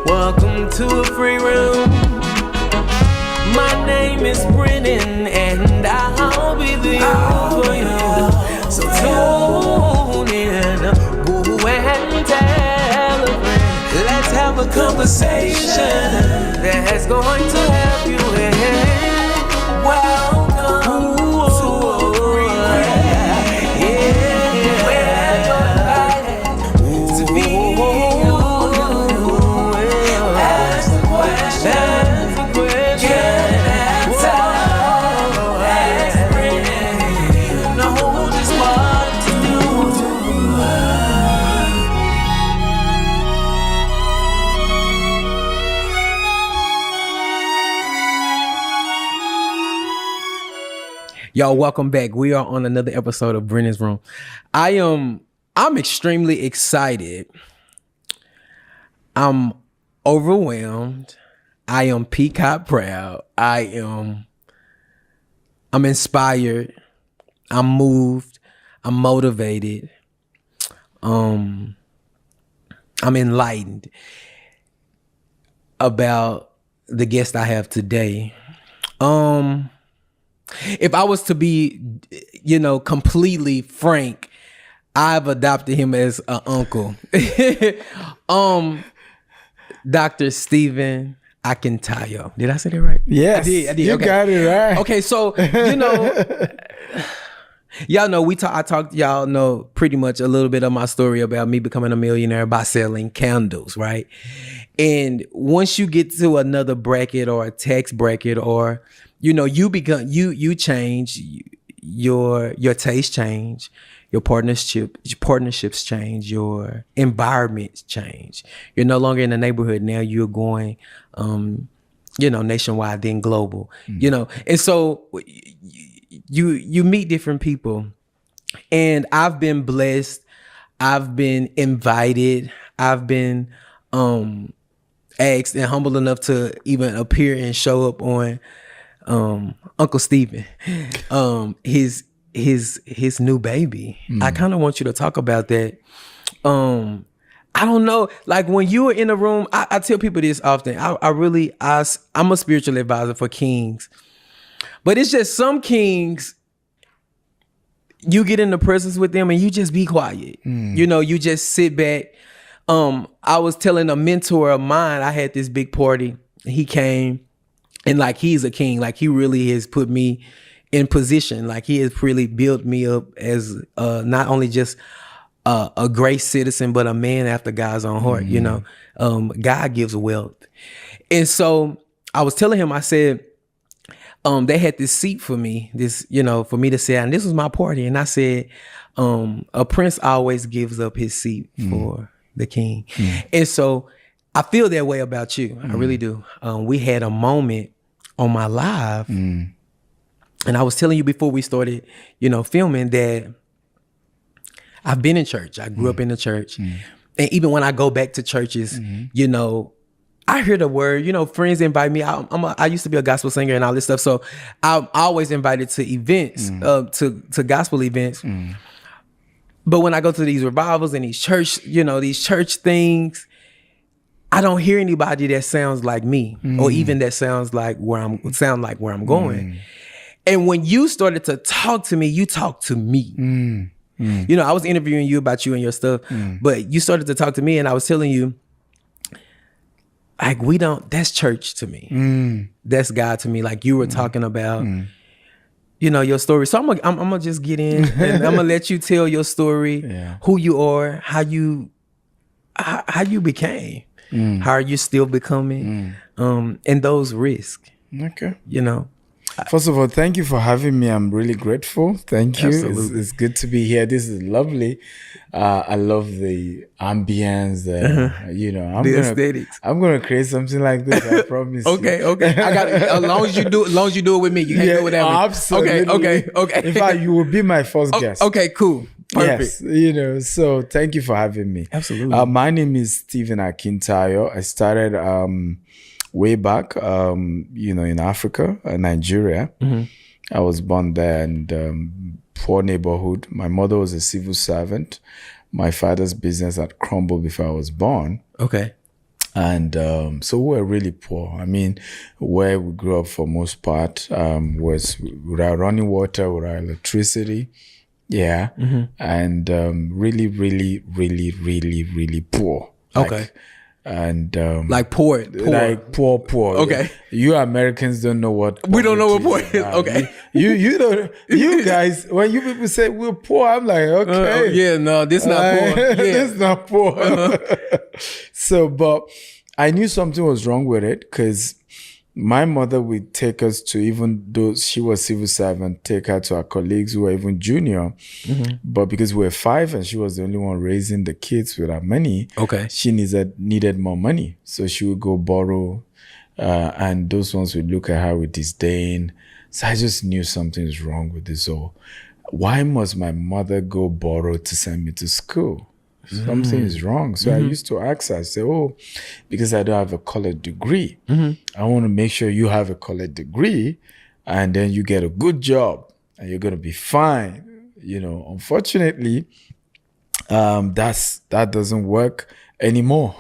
Welcome to a free room. My name is Brennen, and I'll be the you for you. So tune in, woo and tell a friend. Let's have a conversation that's going to help you. Welcome to a free room. Yeah, where you're invited to be. Ask the question, get an answer. Ask Brennen, you know just what to do. Y'all, welcome back. We are on another episode of Brennen's Room. I'm extremely excited. I'm overwhelmed. I am peacock proud. I'm inspired. I'm moved. I'm motivated. I'm enlightened about the guest I have today. If I was to be, completely frank, I've adopted him as an uncle. Dr. Stephen Akintayo. Did I say that right? Yes, I did. You Okay. got it right. Okay, so, y'all know, I talked, y'all know pretty much a little bit of my story about me becoming a millionaire by selling candles, right? And once you get to another bracket or a tax bracket, or you change, your taste change, your partnerships change, your environments change. You're no longer in the neighborhood. Now you're going, nationwide, then global, and so you meet different people. And I've been blessed. I've been invited. I've been asked and humbled enough to even appear and show up on Uncle Stephen, his new baby. I kind of want you to talk about that. I don't know, like when you were in the room, I tell people this often. I'm a spiritual advisor for kings, but it's just some kings, you get in the presence with them and you just be quiet. You just sit back. I was telling a mentor of mine, I had this big party. He came. And like, he's a king. Like, he really has put me in position. Like, he has really built me up as not only just a great citizen, but a man after God's own heart. God gives wealth. And so I was telling him, I said, they had this seat for me, for me to sit down. And this was my party. And I said, a prince always gives up his seat for the king. And so I feel that way about you. I really do. We had a moment on my live, and I was telling you before we started, filming, that I've been in church. I grew up in the church. And even when I go back to churches, I hear the word, friends invite me. I used to be a gospel singer and all this stuff. So I'm always invited to events, to gospel events. But when I go to these revivals and these church things, I don't hear anybody that sounds like me, or even that sounds like where I'm going. And when you started to talk to me, you talked to me. I was interviewing you about you and your stuff, but you started to talk to me, and I was telling you, like, that's church to me. That's God to me. Like, you were talking about, your story. So I'm gonna just get in and I'm gonna let you tell your story, who you are, how you became. How are you still becoming? And those risks. Okay. First of all, thank you for having me. I'm really grateful. Thank you. It's good to be here. This is lovely. I love the ambience. The aesthetics. I'm gonna create something like this. I promise. Okay. I got it. As long as you do it with me, you can't do it without me. Absolutely. Okay. In fact, you will be my first guest. Okay, cool. Perfect. Yes, so thank you for having me. Absolutely. My name is Stephen Akintayo. I started way back, in Africa, Nigeria. I was born there, and poor neighborhood. My mother was a civil servant. My father's business had crumbled before I was born. Okay. And so we were really poor. I mean, where we grew up for most part was without running water, without electricity. Yeah. And really, really, really, really, really poor. Okay. And Like poor. like poor. Okay. You Americans don't know what We don't know what poor poverty is. Okay. You don't. You guys, when you people say we're poor, I'm like, okay. Yeah, no, this not poor. Yeah. This not poor. So, but I knew something was wrong with it because my mother would take us to, even though she was civil servant, take her to our colleagues who were even junior. But because we were 5 and she was the only one raising the kids with our money, Okay. she needed more money. So she would go borrow, and those ones would look at her with disdain. So I just knew something was wrong with this. So why must my mother go borrow to send me to school? Something is wrong. So I used to ask her, I say, oh, because I don't have a college degree, I want to make sure you have a college degree and then you get a good job and you're going to be fine. You know, unfortunately, that doesn't work anymore.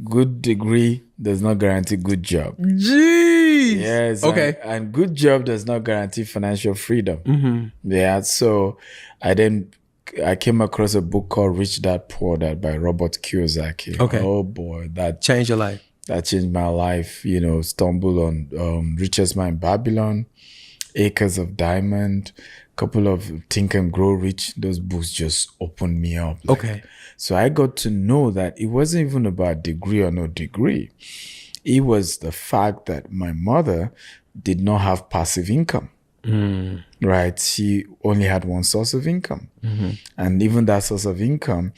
Good degree does not guarantee good job. Jeez. Yes. Okay. And good job does not guarantee financial freedom. Yeah. So I came across a book called Rich Dad Poor Dad by Robert Kiyosaki. Okay. Oh boy, that Change your life. That changed my life. You know, stumble on Richest Man in Babylon, Acres of Diamond, couple of Think and Grow Rich. Those books just opened me up. Okay. So I got to know that it wasn't even about degree or no degree. It was the fact that my mother did not have passive income. Right? She only had one source of income. And even that source of income,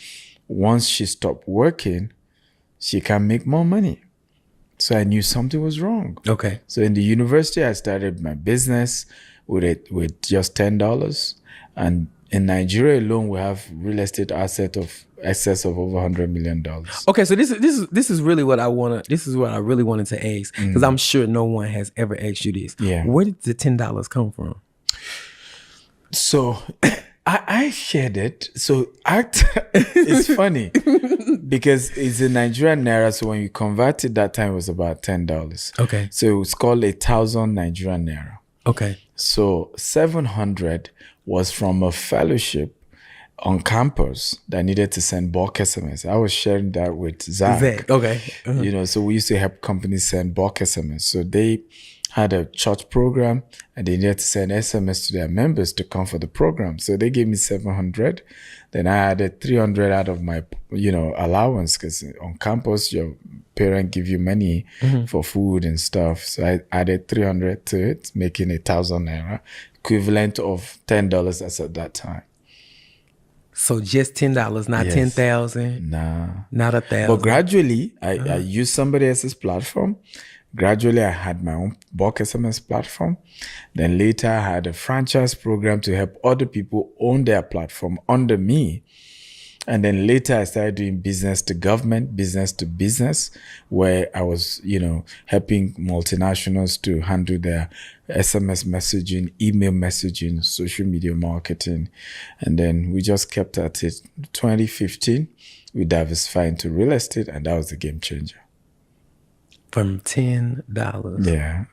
once she stopped working, she can make more money. So I knew something was wrong. Okay. So in the university, I started my business with just $10. And in Nigeria alone, we have real estate asset of excess of over $100 million. Okay, so this is really what I wanna. This is what I really wanted to ask, because I'm sure no one has ever asked you this. Yeah. Where did the $10 come from? So I shared it. So it's funny because it's a Nigerian naira. So when you convert it, that time it was about $10. Okay. So it's called 1,000 Nigerian naira. Okay. So 700 was from a fellowship on campus that needed to send bulk SMS. I was sharing that with Zach. Okay. You know, so we used to help companies send bulk SMS. So they had a church program and they needed to send SMS to their members to come for the program. So they gave me 700. Then I added 300 out of my, allowance, because on campus, your parent give you money for food and stuff. So I added 300 to it, making 1,000 naira, equivalent of $10 as at that time. So just $10, not Yes. 10,000. Nah. Not 1,000. But gradually, I used somebody else's platform. Gradually, I had my own bulk SMS platform. Then later, I had a franchise program to help other people own their platform under me. And then later, I started doing business to government, business to business, where I was, helping multinationals to handle their SMS messaging, email messaging, social media marketing. And then we just kept at it. 2015, we diversified into real estate, and that was the game changer. From $10. Yeah.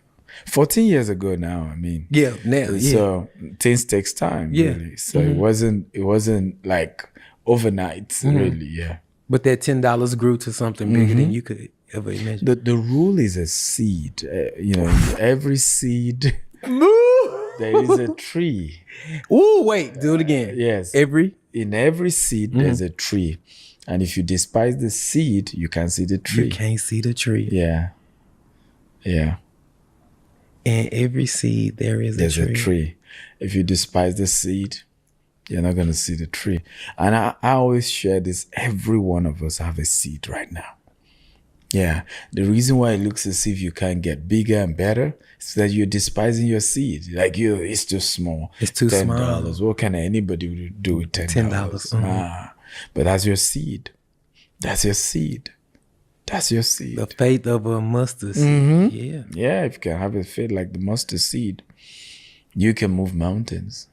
14 years ago now, I mean. Yeah, now, yeah. So things takes time, Yeah. really. So it wasn't like overnight, really, yeah. But that $10 grew to something bigger than you could ever imagine. The rule is a seed. In every seed, there is a tree. Ooh, wait, do it again. Yes. In every seed, there's a tree. And if you despise the seed, you can see the tree. You can't see the tree. Yeah. Yeah. In every seed, there's a tree. If you despise the seed, you're not going to see the tree. And I always share this. Every one of us have a seed right now. Yeah. The reason why it looks as if you can't get bigger and better is that you're despising your seed. Like, it's too small. It's too $10. small. What can anybody do with $10? But that's your seed. That's your seed. That's your seed. The faith of a mustard seed. Yeah. Yeah, if you can have a faith like the mustard seed, you can move mountains.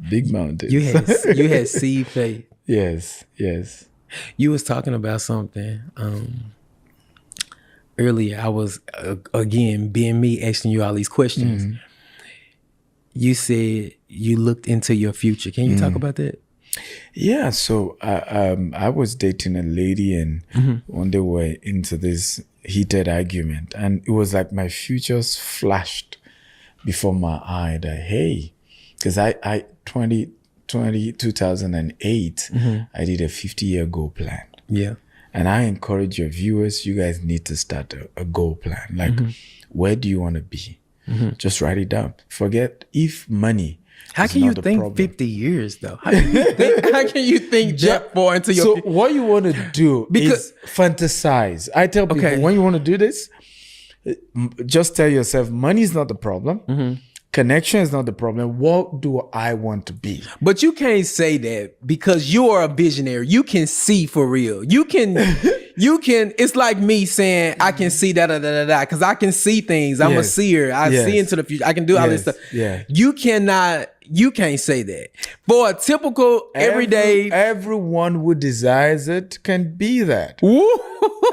Big mountains. You had seed faith. Yes. You was talking about something. earlier, I was again being me asking you all these questions. You said you looked into your future. Can you talk about that? Yeah, so I was dating a lady, and one day we were into this heated argument, and it was like my futures flashed before my eye that, hey, because I 2008, I did a 50-year goal plan. Yeah. And I encourage your viewers, you guys need to start a goal plan. Like, where do you want to be? Just write it down. Forget if money. How can you think 50 years though? How can you think that far into your So what you want to do is fantasize. I tell people, when you want to do this, just tell yourself, money is not the problem. Connection is not the problem. What do I want to be? But you can't say that because you are a visionary. You can see for real. You can, it's like me saying, I can see da-da-da-da-da, because I can see things. I'm a seer. I see into the future. I can do all this stuff. Yeah. You can't say that. For a typical everyday. Everyone who desires it can be that.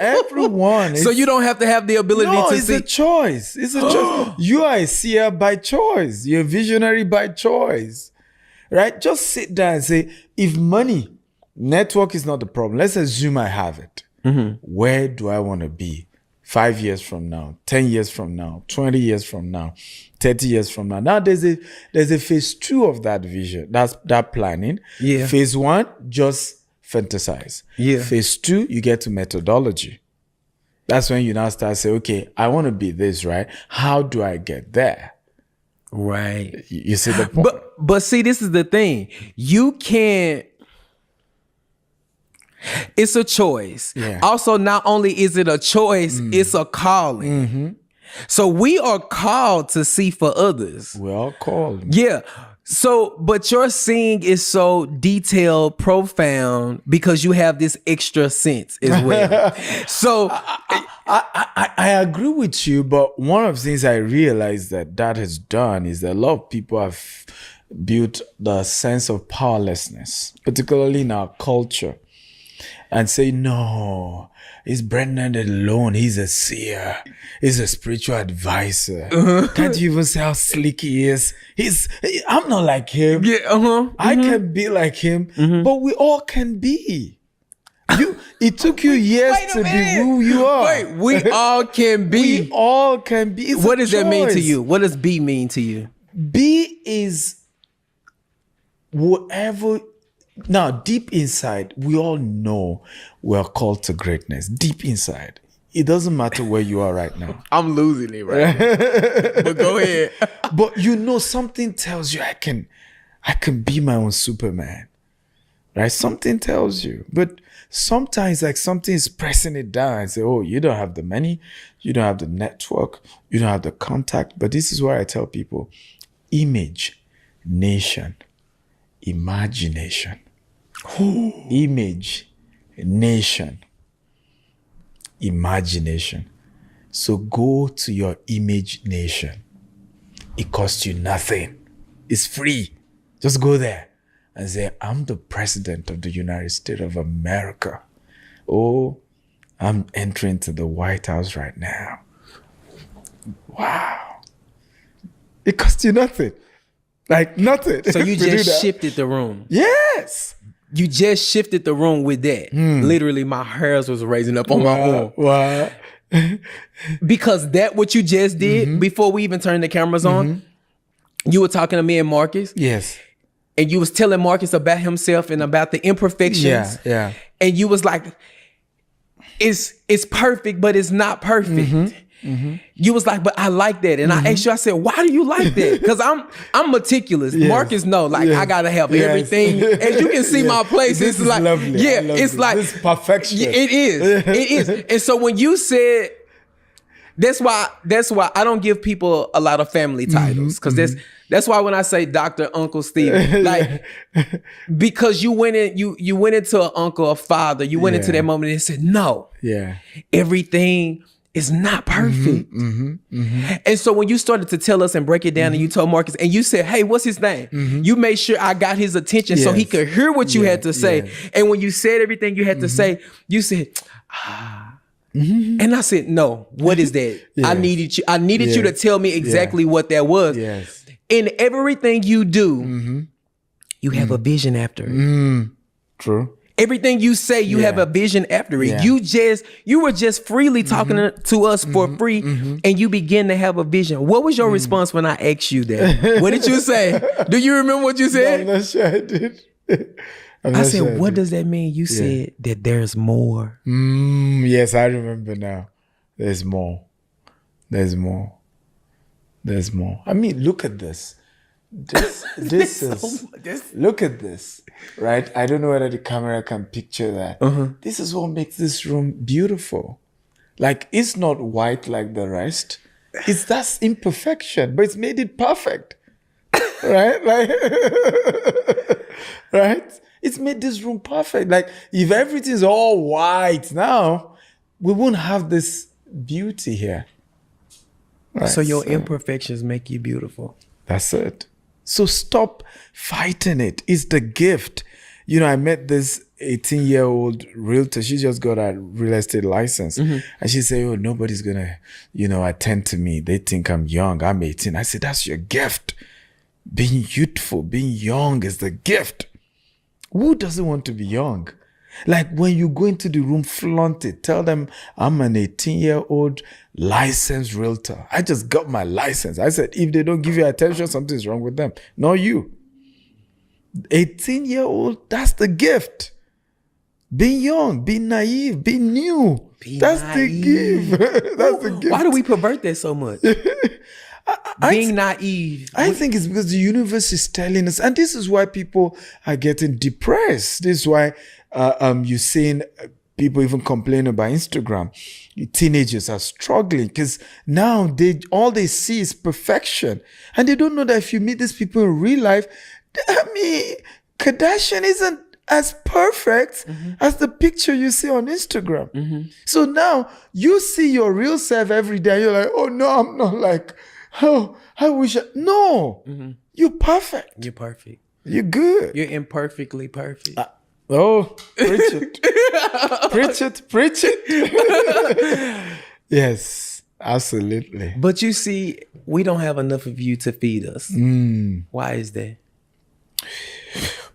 Everyone. So you don't have to have the ability to see. It's a choice. It's a choice. You are a seer by choice. You're a visionary by choice. Right? Just sit down and say, if money, network is not the problem. Let's assume I have it. Where do I want to be? 5 years from now, 10 years from now, 20 years from now, 30 years from now. Now there's a phase 2 of that vision. That's that planning. Yeah. Phase 1, just fantasize. Yeah. Phase 2, you get to methodology. That's when you now start saying, okay, I want to be this, right? How do I get there? Right. You see the point? But see, this is the thing. You can't. It's a choice. Yeah. Also, not only is it a choice, it's a calling. So we are called to see for others. We're all called. Yeah. So, but your seeing is so detailed, profound, because you have this extra sense as well. So I agree with you, but one of the things I realized that has done is that a lot of people have built the sense of powerlessness, particularly in our culture, and say, no, it's Brennen alone. He's a seer. He's a spiritual advisor. Can't you even say how slick he is? I'm not like him. yeah, I can be like him, but we all can be. It took you years to be who you are. Wait, we all can be. We all can be. What does that mean to you? What does be mean to you? Be is whatever. Now, deep inside, we all know we're called to greatness. Deep inside. It doesn't matter where you are right now. I'm losing it right now. But go ahead. But you know, something tells you I can be my own Superman. Right? Something tells you. But sometimes like something is pressing it down and say, oh, you don't have the money, you don't have the network, you don't have the contact. But this is why I tell people, image, nation, imagination. Image, nation, imagination. So go to your image nation. It costs you nothing. It's free. Just go there and say, I'm the president of the United States of America. Oh, I'm entering to the White House right now. Wow. It costs you nothing. Like nothing. So you just shifted the room. Yes. You just shifted the room with that. Literally, my hairs was raising up on my arm. Wow. Because that what you just did before we even turned the cameras on, you were talking to me and Marcus. Yes. And you was telling Marcus about himself and about the imperfections. Yeah. And you was like, it's perfect, but it's not perfect. You was like, but I like that. And I asked you, I said, why do you like that? Because I'm meticulous. Yes. Marcus know, like I gotta have everything. As you can see my place, This it's like lovely. yeah, it's like this is perfection. It is. And so when you said that's why I don't give people a lot of family titles. Because that's why when I say Dr. Uncle Steve, like because you went into an uncle, a father, you went into that moment and said, no. Yeah. Everything is not perfect. And so when you started to tell us and break it down and you told Marcus and you said, hey, what's his name? You made sure I got his attention so he could hear what you had to say. And when you said everything you had to say, you said, And I said, no, what is that? I Yes. needed you to tell me exactly what that was. Yes. In everything you do, you have a vision after it. True. Everything you say, you have a vision after it. Yeah. You were just freely talking to us for free, and you begin to have a vision. What was your response when I asked you that? What did you say? Do you remember what you said? I'm not sure I did. I said, what does that mean? You said that there's more. Yes, I remember now. There's more. There's more. There's more. I mean, look at this. This is look at this, right? I don't know whether the camera can picture that. This is what makes this room beautiful. Like, it's not white like the rest. It's that's imperfection, but it's made it perfect. Right? Like right? It's made this room perfect. Like, if everything's all white now, we won't have this beauty here. Right? So your imperfections make you beautiful. That's it. So stop fighting it. It's the gift. You know, I met this 18-year-old realtor. She just got a real estate license. And she said, oh, nobody's going to, attend to me. They think I'm young. I'm 18. I said, that's your gift. Being youthful, being young is the gift. Who doesn't want to be young? Like, when you go into the room, flaunt it. Tell them, I'm an 18-year-old licensed realtor. I just got my license. I said, if they don't give you attention, something's wrong with them. Not you. 18-year-old, that's the gift. Being young, being naive, being new. That's naive. The gift. That's the gift. Why do we pervert that so much? Being naive. I think it's because the universe is telling us, and this is why people are getting depressed. This is why you're seeing people even complain about Instagram. Teenagers are struggling because now all they see is perfection, and they don't know that if you meet these people in real life, I mean, Kardashian isn't as perfect as the picture you see on Instagram. So now you see your real self every day. You're like, oh no, I'm not like, oh, I wish. No, you're perfect. You're perfect. You're good. You're imperfectly perfect. Oh, preach it. preach it. Yes, absolutely. But you see, we don't have enough of you to feed us. Why is that?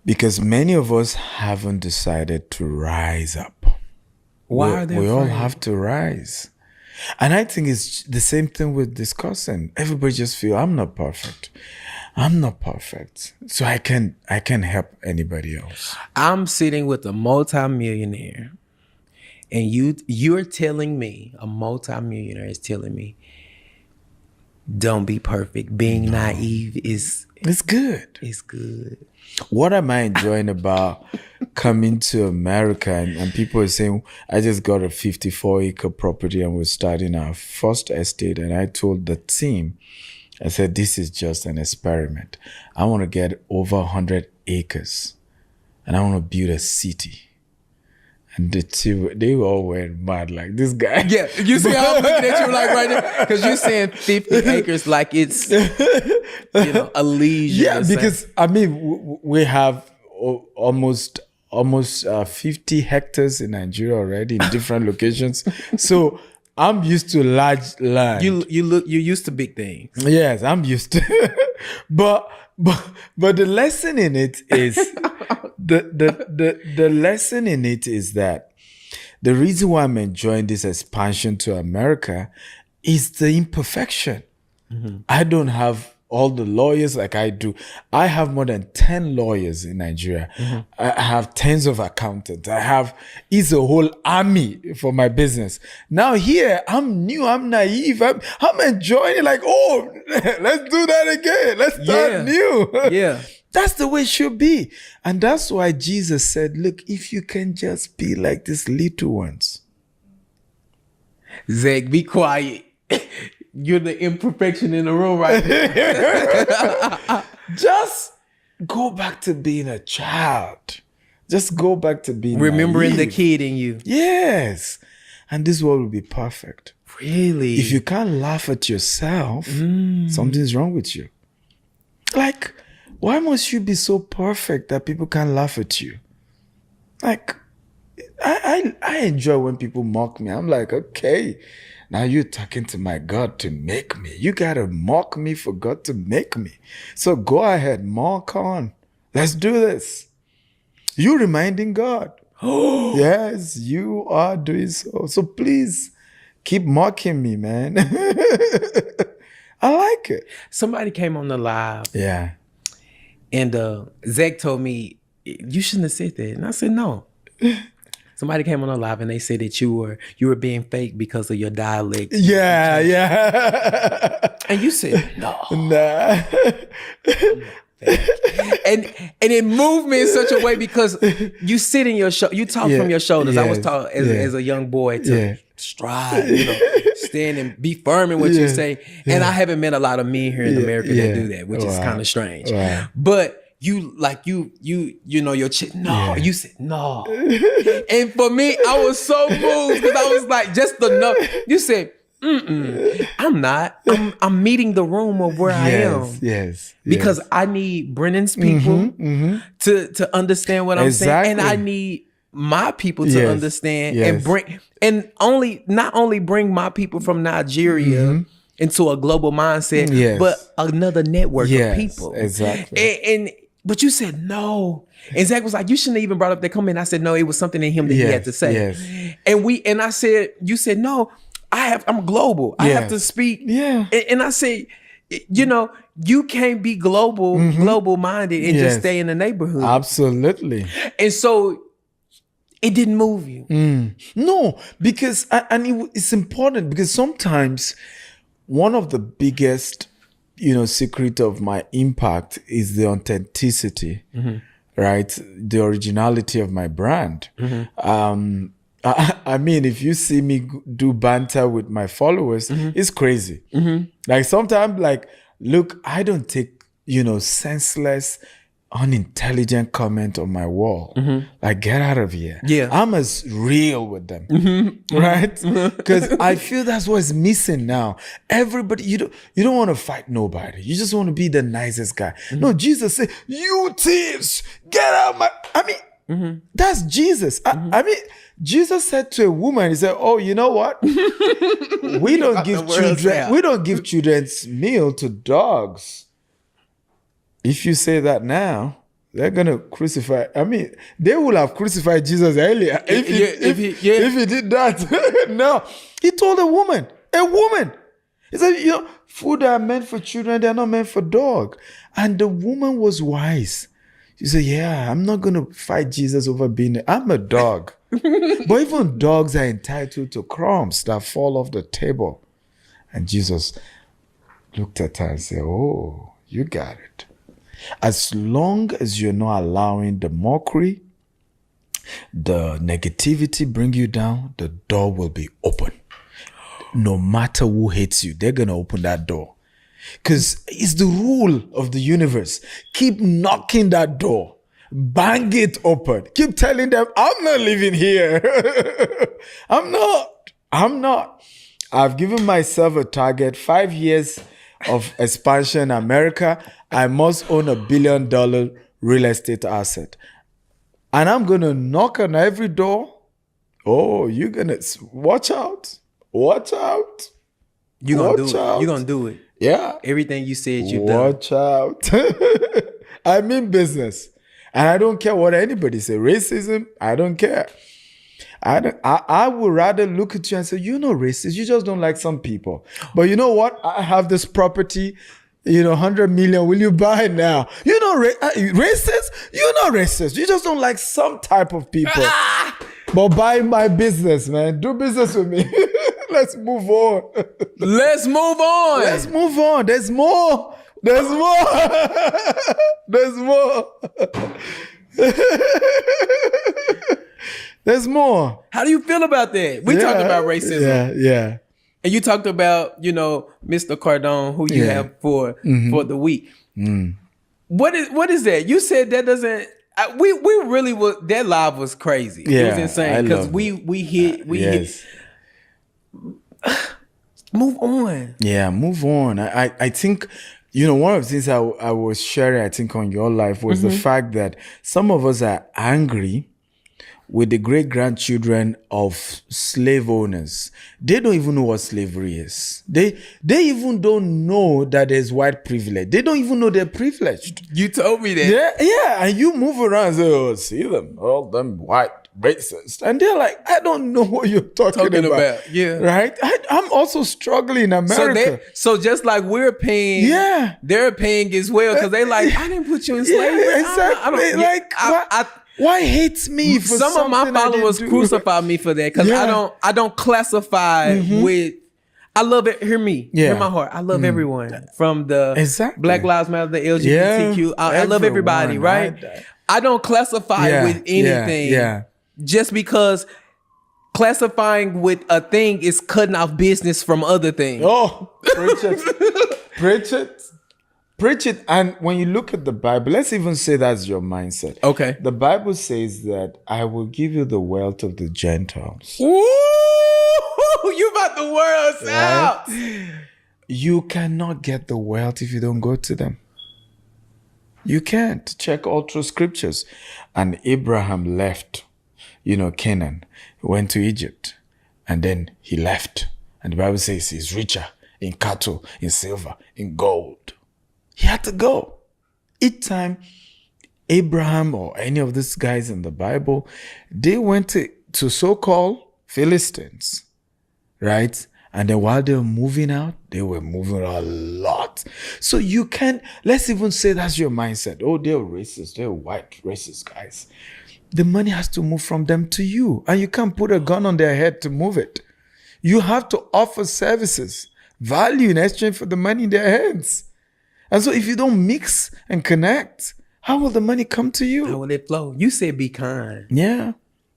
Because many of us haven't decided to rise up. Why are they We all afraid? have to rise. And I think it's the same thing with discussing. Everybody just feel, I'm not perfect. I'm not perfect. So I can help anybody else. I'm sitting with a multimillionaire, and you're telling me, a multimillionaire is telling me, don't be perfect. Being naive is good. It's good. What am I enjoying about coming to America and people are saying, I just got a 54-acre property and we're starting our first estate. And I told the team, I said, this is just an experiment. I want to get over 100 acres and I want to build a city. And the two, they all went mad like this guy. Yeah, you see how I'm looking at you like right now? Because you're saying 50 acres like it's, a leisure. Yeah, because I mean, we have almost 50 hectares in Nigeria already in different locations. So I'm used to large land. You're used to big things. Yes, I'm used to. but the lesson in it is the lesson in it is that the reason why I'm enjoying this expansion to America is the imperfection. I don't have all the lawyers like I do. I have more than 10 lawyers in Nigeria. I have tens of accountants. It's a whole army for my business. Now here, I'm new, I'm naive. I'm enjoying it like, oh, let's do that again. Let's start new. Yeah. That's the way it should be. And that's why Jesus said, look, if you can just be like these little ones. Zach, be quiet. You're the imperfection in the room right now. Just go back to being a child. Just go back to being remembering naive. the kid in you. Yes. And this world will be perfect. Really? If you can't laugh at yourself, something's wrong with you. Like, why must you be so perfect that people can't laugh at you? Like, I enjoy when people mock me. I'm like, okay, now you're talking to my God to make me. You gotta mock me for God to make me. So go ahead, mock on. Let's do this. You reminding God. Yes, you are doing so. So please keep mocking me, man. I like it. Somebody came on the live. Yeah. And Zach told me, you shouldn't have said that. And I said, no. Somebody came on the live and they said that you were being fake because of your dialect. Yeah, yeah. And you said, no. Nah. and it moved me in such a way because you sit in your show, you talk from your shoulders. I was taught as a young boy to stride, stand and be firm in what you say. And I haven't met a lot of men here in America that do that, which is kind of strange. Wow. But you your chick. No, you said no. And for me, I was so moved because I was like, just the no. You said, I'm not. I'm meeting the room of where I am. Yes. Because I need Brennen's people to understand what I'm saying. And I need my people to understand and bring not only bring my people from Nigeria into a global mindset, but another network of people. Exactly. But you said no. And Zach was like, you shouldn't have even brought up that comment. I said, no, it was something in him that he had to say. Yes. And I said, you said, no, I'm global. I have to speak. Yeah. And I say, you can't be global minded and just stay in the neighborhood. Absolutely. And so it didn't move you. No, because it's important because sometimes one of the biggest, secret of my impact is the authenticity, right? The originality of my brand. I mean, if you see me do banter with my followers, it's crazy. Like sometimes, look, I don't take, senseless, unintelligent comment on my wall. Like, get out of here. Yeah. I'm as real with them, right? Because I feel that's what's missing now. Everybody, you don't want to fight nobody. You just want to be the nicest guy. No, Jesus said, you thieves, get out my... I mean, that's Jesus. I mean, Jesus said to a woman, he said, oh, you know what? We don't give children's meal to dogs. If you say that now, they're gonna crucify. I mean, they would have crucified Jesus earlier if he did that. No, he told a woman. He said, food are meant for children, they're not meant for dog. And the woman was wise. She said, yeah, I'm not gonna fight Jesus over I'm a dog. But even dogs are entitled to crumbs that fall off the table. And Jesus looked at her and said, oh, you got it. As long as you're not allowing the mockery, the negativity bring you down, the door will be open. No matter who hates you, they're going to open that door. Because it's the rule of the universe. Keep knocking that door. Bang it open. Keep telling them, I'm not living here. I'm not. I've given myself a target, 5 years of expansion in America. I must own $1 billion real estate asset. And I'm going to knock on every door. Oh, you're going to watch out. Watch out. You're going to do it. You're going to do it. Yeah. Everything you said you've done. Watch out. I'm in business. And I don't care what anybody say. Racism, I don't care. I would rather look at you and say, you're not racist. You just don't like some people. But you know what? I have this property, 100 million. Will you buy it now? You're not racist. You're not racist. You just don't like some type of people. But buy my business, man. Do business with me. Let's move on. Let's move on. Let's move on. There's more. There's more. There's more. There's more. How do you feel about that? We talked about racism. Yeah. And you talked about, Mr. Cardone, who you have for the week. What is that? You said that doesn't. We really was. That live was crazy. Yeah, it was insane because we hit. Move on. Yeah, move on. I think. One of the things I was sharing, I think, on your life was the fact that some of us are angry with the great-grandchildren of slave owners. They don't even know what slavery is. They even don't know that there's white privilege. They don't even know they're privileged. You told me that. Yeah. And you move around and say, oh, see them, all them white racists. And they're like, I don't know what you're talking about. Yeah. Right? I'm also struggling in America. So just like we're paying, they're paying as well, because they like, I didn't put you in slavery. Yeah, exactly. Why hate me for some of my followers crucify me for that, because I don't classify with. I love it. Hear me. Hear my heart. I love everyone, from the Black Lives Matter, the LGBTQ. I love everybody, right? I don't classify with anything. Just because classifying with a thing is cutting off business from other things. Oh, preach it. And when you look at the Bible, let's even say that's your mindset. Okay. The Bible says that I will give you the wealth of the Gentiles. Ooh, you about the world out. You cannot get the wealth if you don't go to them. You can't. Check all through scriptures. And Abraham left, Canaan. He went to Egypt. And then he left. And the Bible says he's richer in cattle, in silver, in gold. He had to go. Each time Abraham or any of these guys in the Bible, they went to so-called Philistines, right? And then while they were moving out, they were moving a lot. So you can't, let's even say that's your mindset. Oh, they're racist. They're white racist guys. The money has to move from them to you. And you can't put a gun on their head to move it. You have to offer services, value in exchange for the money in their hands. And so if you don't mix and connect, how will the money come to you? How will it flow? You said be kind. Yeah.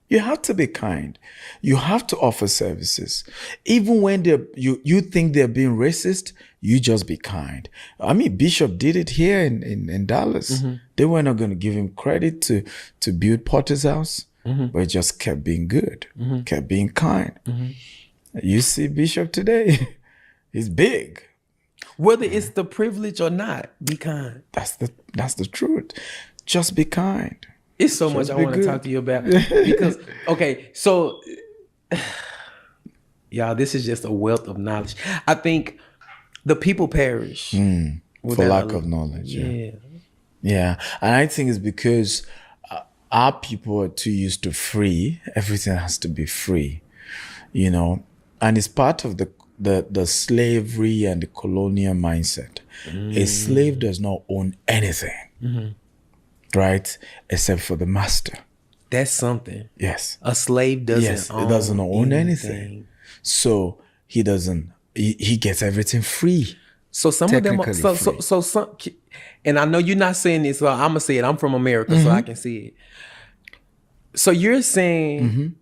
You have to be kind. You have to offer services. Even when you think they're being racist, you just be kind. I mean, Bishop did it here in Dallas. They were not going to give him credit to build Potter's house, but he just kept being good, kept being kind. You see Bishop today, he's big. Whether it's the privilege or not, be kind. That's the truth. Just be kind. It's so much I want to talk to you about. Because, okay, so, y'all, this is just a wealth of knowledge. I think the people perish. For lack of knowledge. Yeah. And I think it's because our people are too used to free. Everything has to be free, And it's part of the slavery and the colonial mindset. A slave does not own anything, right? Except for the master. That's something. Yes. A slave doesn't own it doesn't own anything. So he gets everything free. So some of them, some, and I know you're not saying this, so I'm gonna say it. I'm from America, so I can see it. So you're saying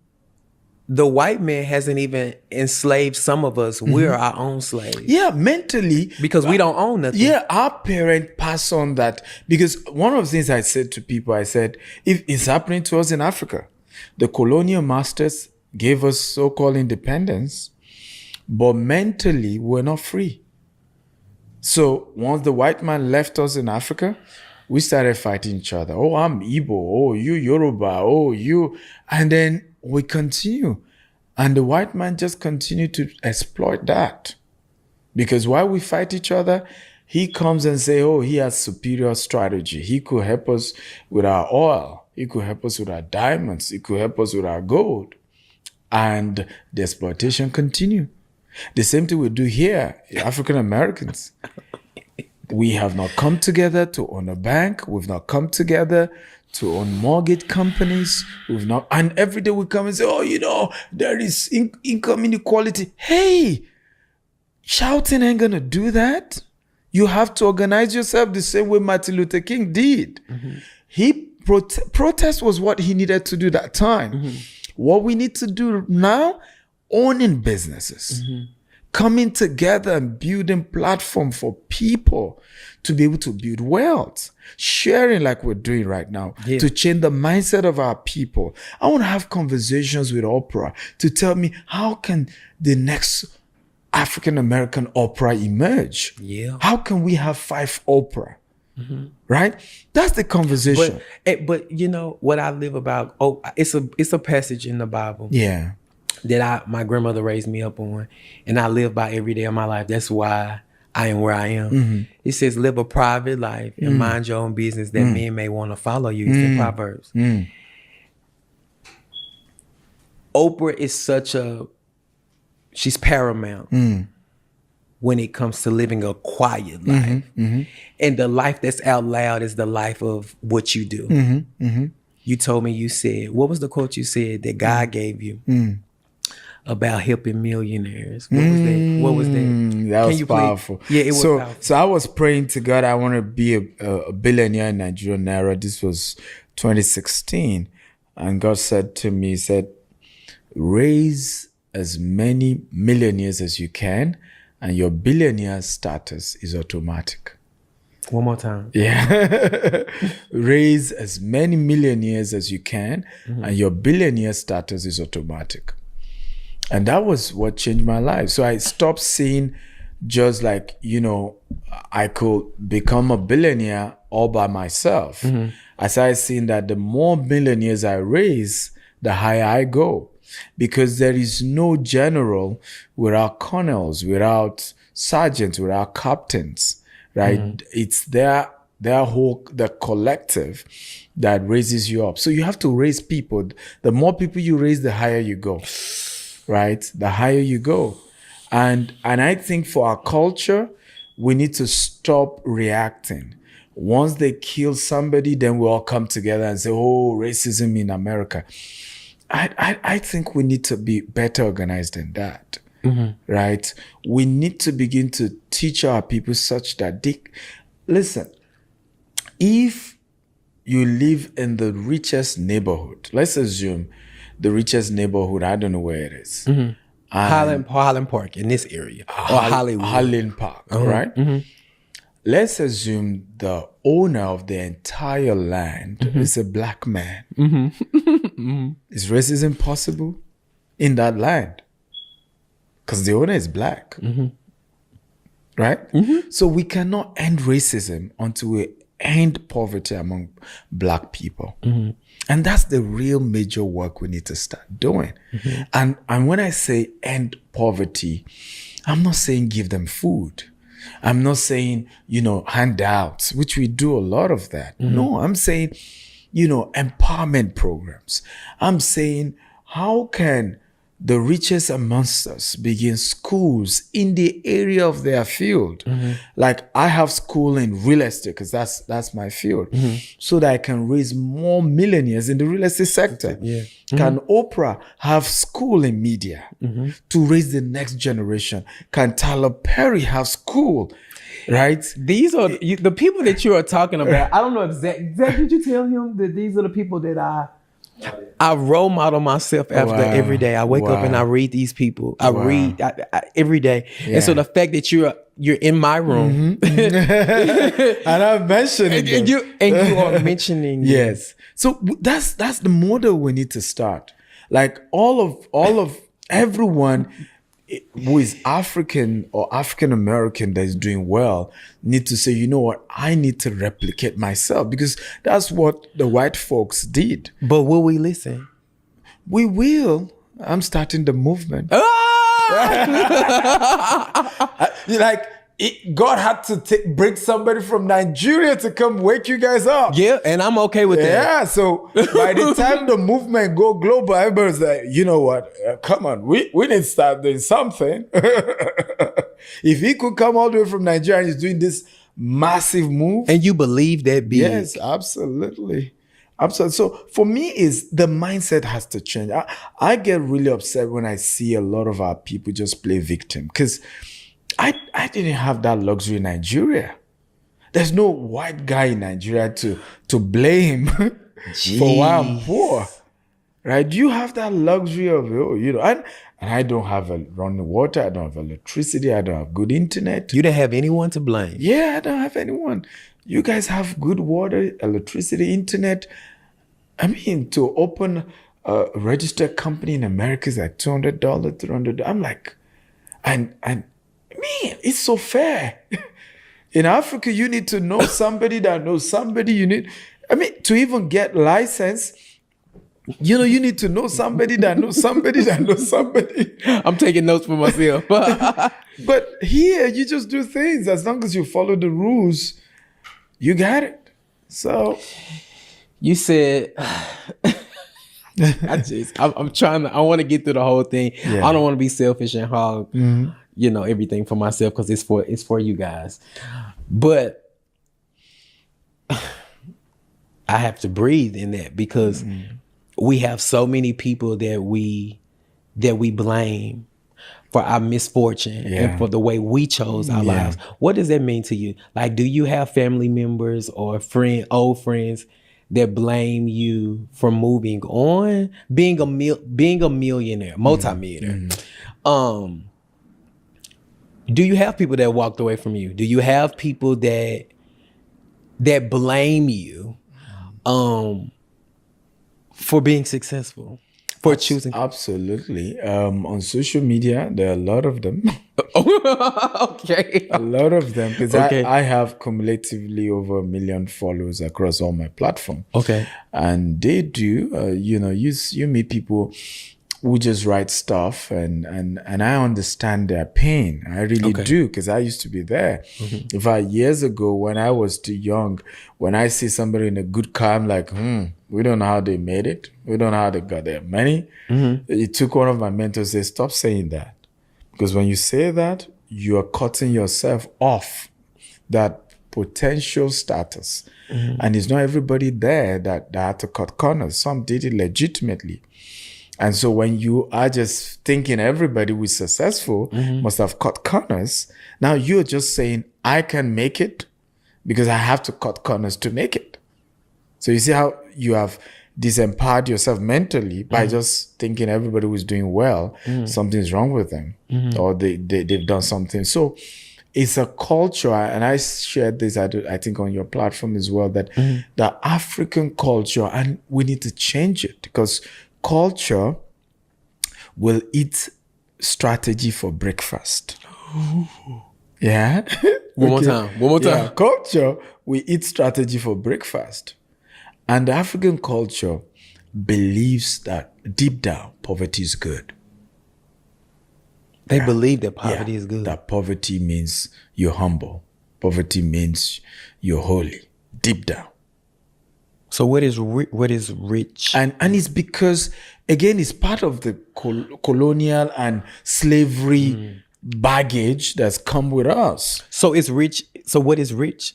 the white man hasn't even enslaved some of us. We're our own slaves. Yeah, mentally. Because we don't own nothing. Yeah, our parents pass on that. Because one of the things I said to people, I said, if it's happening to us in Africa, the colonial masters gave us so-called independence, but mentally we're not free. So once the white man left us in Africa, we started fighting each other. Oh, I'm Igbo. Oh, you Yoruba. Oh, you. And then we continue. And the white man just continued to exploit that. Because while we fight each other, he comes and say, oh, he has superior strategy. He could help us with our oil. He could help us with our diamonds. He could help us with our gold. And the exploitation continue. The same thing we do here, African Americans. We have not come together to own a bank. We've not come together to own mortgage companies. And every day we come and say, oh, there is income inequality. Hey, shouting ain't gonna do that. You have to organize yourself the same way Martin Luther King did. Protest was what he needed to do that time. What we need to do now, owning businesses. Coming together and building platform for people to be able to build wealth, sharing like we're doing right now, to change the mindset of our people. I want to have conversations with Oprah to tell me, how can the next African American Oprah emerge? How can we have 5 Oprah? right? That's the conversation. But you know what I live about? Oh, it's a passage in the Bible. Yeah. That my grandmother raised me up on, and I live by every day of my life. That's why I am where I am. It says, live a private life and mind your own business that men may want to follow you. It's in Proverbs. Oprah is she's paramount when it comes to living a quiet life. And the life that's out loud is the life of what you do. You told me, you said, what was the quote you said that God gave you about helping millionaires? What was that? That was powerful. Please? Yeah, it was powerful. So I was praying to God, I want to be a billionaire in Nigerian Naira. This was 2016. And God said to me, he said, raise as many millionaires as you can, and your billionaire status is automatic. One more time. Yeah. Raise as many millionaires as you can, and your billionaire status is automatic. And that was what changed my life. So I stopped seeing just like, I could become a billionaire all by myself. I started seeing that the more millionaires I raise, the higher I go. Because there is no general without colonels, without sergeants, without captains, right? It's their the collective that raises you up. So you have to raise people. The more people you raise, the higher you go, right? The higher you go. And I think for our culture, we need to stop reacting. Once they kill somebody, then we all come together and say, oh, racism in America. I think we need to be better organized than that, right? We need to begin to teach our people such that listen, if you live in the richest neighborhood, let's assume the richest neighborhood, I don't know where it is. Highland Park in this area, or Hollywood. Highland Park, right? Let's assume the owner of the entire land is a black man. Is racism possible in that land? Because the owner is black, right? So we cannot end racism until we end poverty among black people. And that's the real major work we need to start doing. And when I say end poverty, I'm not saying give them food. I'm not saying, handouts, which we do a lot of that. No, I'm saying, empowerment programs. I'm saying, how can the richest amongst us begin schools in the area of their field? Like I have school in real estate because that's my field, so that I can raise more millionaires in the real estate sector. Can Oprah have school in media to raise the next generation? Can Tyler Perry have school? Right? These are the people that you are talking about. I don't know if Zach, did you tell him that these are the people that I role model myself after every day? I wake up and I read these people. I read every day. And so the fact that you're in my room and I'm mentioning and you are mentioning yes. So that's the model we need to start. Like all of everyone who is African or African American that is doing well need to say, you know what, I need to replicate myself, because that's what the white folks did. But will we listen? We will. I'm starting the movement. God had to bring somebody from Nigeria to come wake you guys up. Yeah, and I'm okay with that. Yeah, so by the time the movement go global, everybody's like, you know what? Come on, we need to start doing something. If he could come all the way from Nigeria and he's doing this massive move. And you believe that big. Yes, absolutely. Absolutely. So for me, is the mindset has to change. I get really upset when I see a lot of our people just play victim, because I didn't have that luxury in Nigeria. There's no white guy in Nigeria to blame for why I'm poor, right? You have that luxury of, and I don't have running water. I don't have electricity. I don't have good internet. You didn't have anyone to blame. Yeah, I don't have anyone. You guys have good water, electricity, internet. I mean, to open a registered company in America is like $200, $300. I'm like, and man, it's so fair. In Africa, you need to know somebody that knows somebody. To even get license, you need to know somebody that knows somebody that knows somebody. I'm taking notes for myself. But here, you just do things. As long as you follow the rules, you got it. So you said, I'm trying to, I want to get through the whole thing. Yeah. I don't want to be selfish and hog, everything for myself because it's for you guys. But I have to breathe in that because we have so many people that we blame for our misfortune and for the way we chose our lives. What does that mean to you? Like, do you have family members or old friends that blame you for moving on, being a millionaire, multimillionaire? Do you have people that walked away from you? Do you have people that blame you for being successful, for choosing? Absolutely. On social media, there are a lot of them. Okay. A lot of them, because Okay. I have cumulatively over 1 million followers across all my platforms. Okay. And they do, you meet people who just write stuff, and I understand their pain. I really do, because I used to be there. In fact, years ago, when I was too young, when I see somebody in a good car, I'm like, we don't know how they made it. We don't know how they got their money. It took one of my mentors to say, stop saying that. Because when you say that, you are cutting yourself off that potential status. And it's not everybody there that had to cut corners. Some did it legitimately. And so when you are just thinking everybody who is successful must have cut corners, now you're just saying, I can make it because I have to cut corners to make it. So you see how you have disempowered yourself mentally by just thinking everybody who's doing well, something's wrong with them, or they've done something. So it's a culture, and I shared this, I think, on your platform as well, that the African culture, and we need to change it, because culture will eat strategy for breakfast. Yeah. One more time. Yeah, culture will eat strategy for breakfast. And the African culture believes that deep down, poverty is good. They believe that poverty is good. That poverty means you're humble. Poverty means you're holy. Deep down. So what is rich? And it's because, again, it's part of the colonial and slavery baggage that's come with us. So it's rich. So what is rich?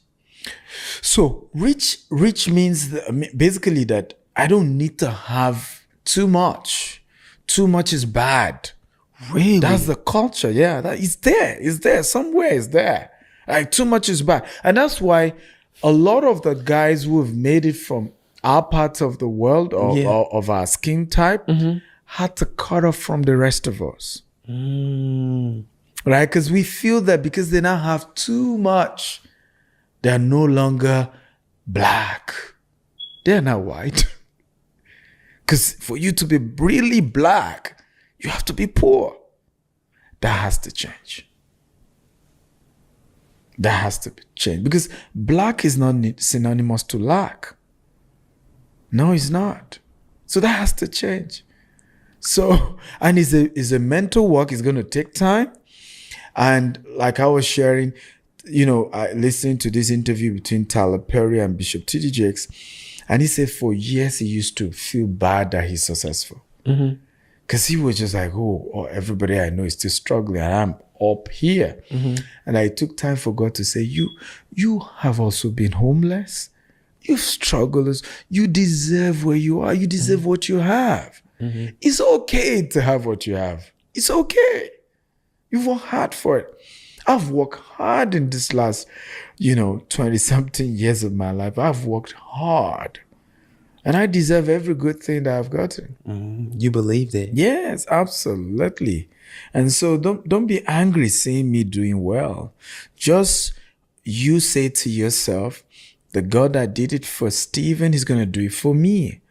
So rich means basically that I don't need to have too much. Too much is bad. Really? That's the culture. Yeah, it's there. It's there. Somewhere it's there. Like, too much is bad. And that's why a lot of the guys who have made it from our parts of the world or of our skin type had to cut off from the rest of us. Right? Because we feel that because they now have too much, they're no longer black. They're not white. Because for you to be really black, you have to be poor. That has to change. That has to change. Because black is not synonymous to lack. No, it's not. So that has to change. So, and it's a mental work. It's going to take time. And like I was sharing, I listened to this interview between Tyler Perry and Bishop T.D. Jakes. And he said for years he used to feel bad that he's successful. Because he was just like, oh, everybody I know is still struggling, and I'm up here. And I took time for God to say, you have also been homeless. You've struggled. You deserve where you are. You deserve what you have. It's okay to have what you have. It's okay. You've worked hard for it. I've worked hard in this last, 20-something years of my life. I've worked hard. And I deserve every good thing that I've gotten. You believe that? Yes, absolutely. And so don't be angry seeing me doing well. Just you say to yourself, the God that did it for Stephen is going to do it for me.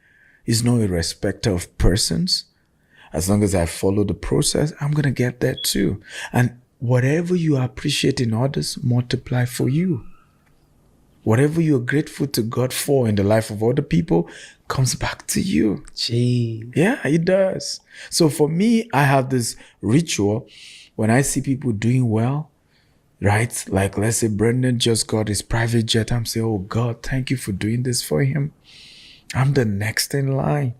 He's no respecter of persons. As long as I follow the process, I'm going to get there too. And whatever you appreciate in others, multiply for you. Whatever you're grateful to God for in the life of other people comes back to you. Jeez. Yeah, it does. So for me, I have this ritual when I see people doing well, right? Like, let's say Brennen just got his private jet. I'm saying, oh God, thank you for doing this for him. I'm the next in line.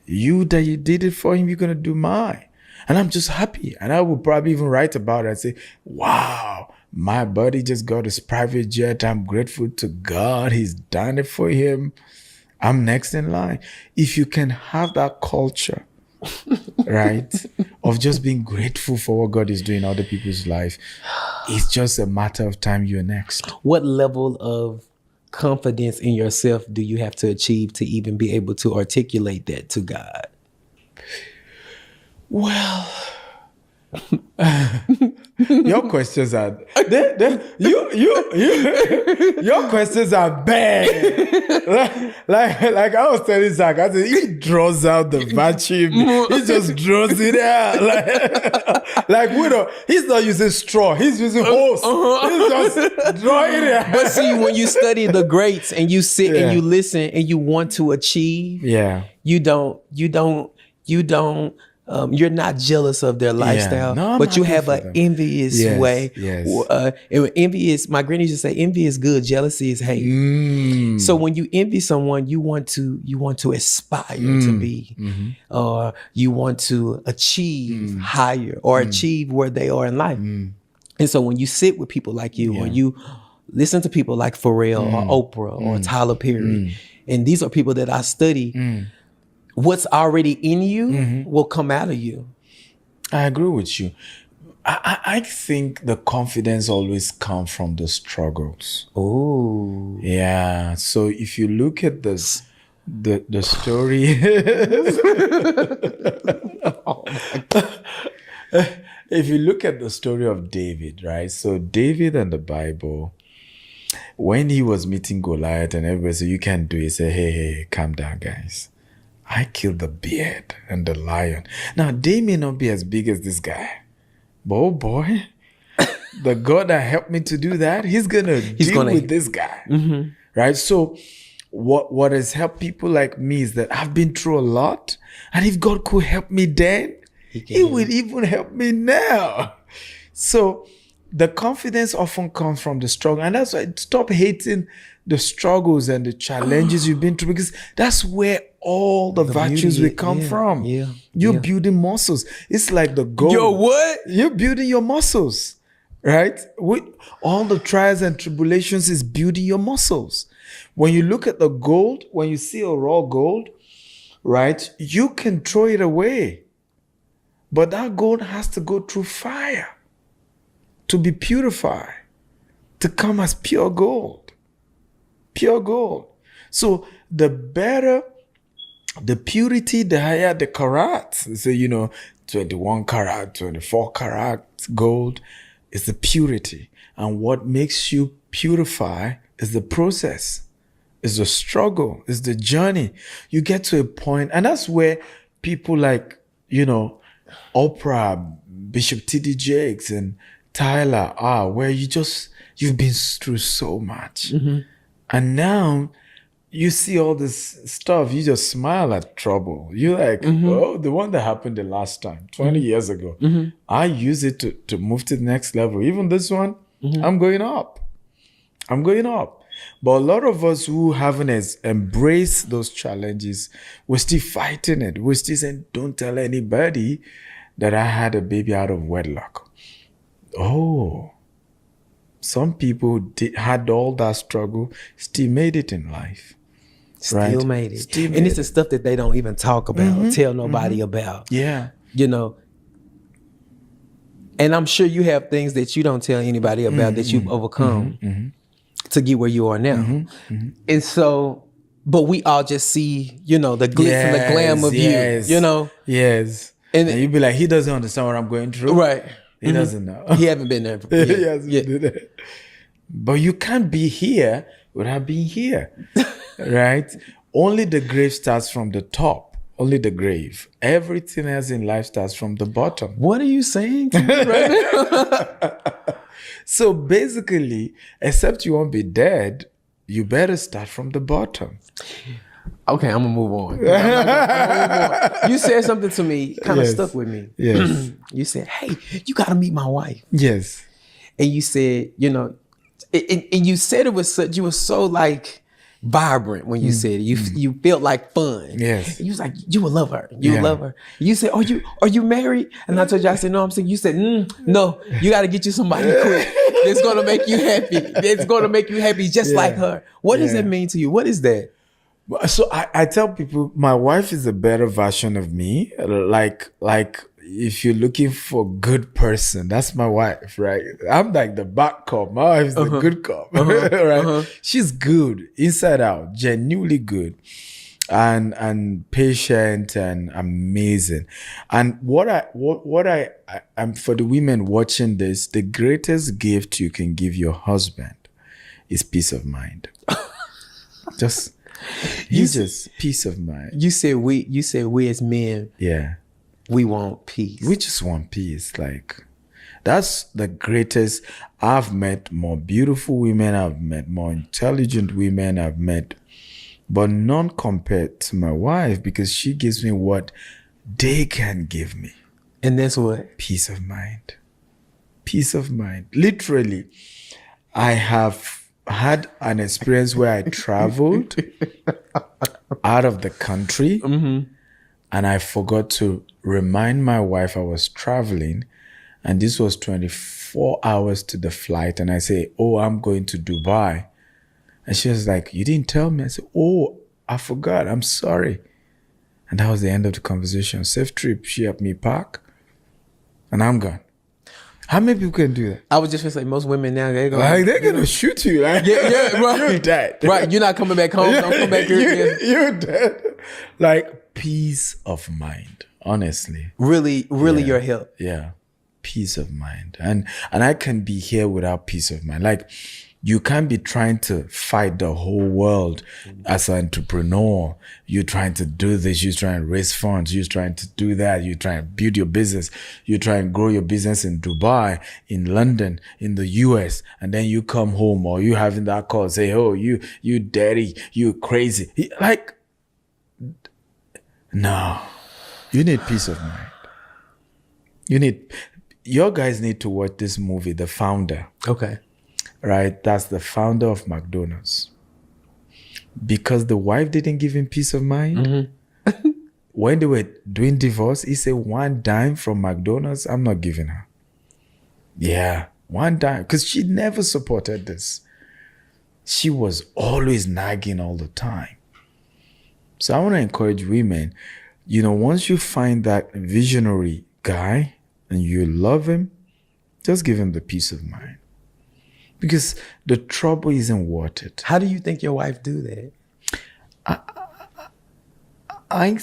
You that you did it for him, you're going to do mine. And I'm just happy. And I will probably even write about it and say, wow, my buddy just got his private jet. I'm grateful to God. He's done it for him. I'm next in line. If you can have that culture, right, of just being grateful for what God is doing in other people's life, it's just a matter of time you're next. What level of confidence in yourself do you have to achieve to even be able to articulate that to God? Well, your questions are your questions are bad. Like I was telling Zach, I said he draws out the vacuum. He just draws it out. Like we don't. He's not using straw. He's using hose. He's just drawing it out. But see, when you study the greats and you sit and you listen and you want to achieve, you're not jealous of their lifestyle, but you have an envious way. And envious, my granny used to say, envy is good, jealousy is hate. So when you envy someone, you want to aspire to be, or you want to achieve higher or achieve where they are in life. And so when you sit with people like you, or you listen to people like Pharrell or Oprah or Tyler Perry, and these are people that I study, what's already in you will come out of you. I agree with you. I think the confidence always comes from the struggles. Oh. Yeah. So if you look at the story, if you look at the story of David, right? So David in the Bible, when he was meeting Goliath and everybody said, you can't do it, he said, hey, calm down, guys. I killed the bear and the lion. Now, they may not be as big as this guy. But oh boy, the God that helped me to do that, he's going to deal with this guy. Right? So what has helped people like me is that I've been through a lot. And if God could help me then, he will even help me now. So the confidence often comes from the struggle. And that's why stop hating the struggles and the challenges you've been through, because that's where all the virtues will come from. You're building muscles. It's like the goal. Yo, what? You're building your muscles, right? All the trials and tribulations is building your muscles. When you look at the gold, when you see a raw gold, right, you can throw it away. But that gold has to go through fire to be purified, to come as pure gold. Pure gold. So the better the purity, the higher the carats. So, 21 karat, 24 karat gold is the purity. And what makes you purify is the process, is the struggle, is the journey. You get to a point, and that's where people like, Oprah, Bishop T.D. Jakes, and Tyler are, where you've been through so much. And now you see all this stuff, you just smile at trouble. You're like, oh, the one that happened the last time, 20 years ago. I use it to move to the next level. Even this one, I'm going up. But a lot of us who haven't embraced those challenges, we're still fighting it. We're still saying, don't tell anybody that I had a baby out of wedlock. Oh, some people had all that struggle, still made it in life. Still made it. And it's the stuff that they don't even talk about, tell nobody about. Yeah. And I'm sure you have things that you don't tell anybody about that you've overcome to get where you are now. And so, but we all just see, the glitz and the glam of you, Yes. And you'd be like, he doesn't understand what I'm going through. Right. He doesn't know. He haven't been there. He hasn't been there. But you can't be here without being here. Right? Only the grave starts from the top. only the grave. Everything else in life starts from the bottom. What are you saying to me right now? So basically, except you won't be dead, you better start from the bottom. Okay, I'm gonna move on. I'm gonna move on. You said something to me, kind of Yes. stuck with me. Yes. You said, "Hey, you got to meet my wife," Yes. and you said, and you said it with such. You were so like vibrant when you said it. You felt like fun. Yes. And you was like, you would love her. You would love her. You said, are you married? And I told you, I said, no. I'm saying, you said, no. You got to get you somebody quick. It's gonna make you happy. It's gonna make you happy just like her. What does that mean to you? What is that? So I tell people my wife is a better version of me. Like if you're looking for a good person, that's my wife, right? I'm like the bad cop. My wife is the good cop, right? She's good inside out, genuinely good, and patient and amazing. And what I'm for the women watching this, the greatest gift you can give your husband is peace of mind. Just peace of mind. You said we as men, we want peace. We just want peace. Like, that's the greatest. I've met more beautiful women. I've met more intelligent women. I've met, but none compared to my wife, because she gives me what they can give me. And that's what? Peace of mind. Peace of mind. Literally, I have had an experience where I traveled out of the country, and I forgot to remind my wife I was traveling, and this was 24 hours to the flight, and I say, oh, I'm going to Dubai. And she was like, you didn't tell me. I said, oh, I forgot, I'm sorry. And that was the end of the conversation. Safe trip. She helped me pack, and I'm gone. How many people can do that? I was just gonna say, most women now, they're gonna shoot you. Like, right. You're dead. Right, you're not coming back home. Don't come back here. You're dead. Like, peace of mind. Honestly, really, your help. Yeah, peace of mind, and I can be here without peace of mind. Like, you can't be trying to fight the whole world as an entrepreneur. You're trying to do this. You're trying to raise funds. You're trying to do that. You're trying to build your business. You're trying to grow your business in Dubai, in London, in the US. And then you come home, or you having that call, say, oh, you dirty, you crazy. Like, no, you need peace of mind. Your guys need to watch this movie, The Founder. Okay. Right, that's the founder of McDonald's. Because the wife didn't give him peace of mind. When they were doing divorce, he said, one dime from McDonald's, I'm not giving her. Yeah, one dime. Because she never supported this. She was always nagging all the time. So I want to encourage women, once you find that visionary guy and you love him, just give him the peace of mind. Because the trouble isn't worth it. How do you think your wife do that? I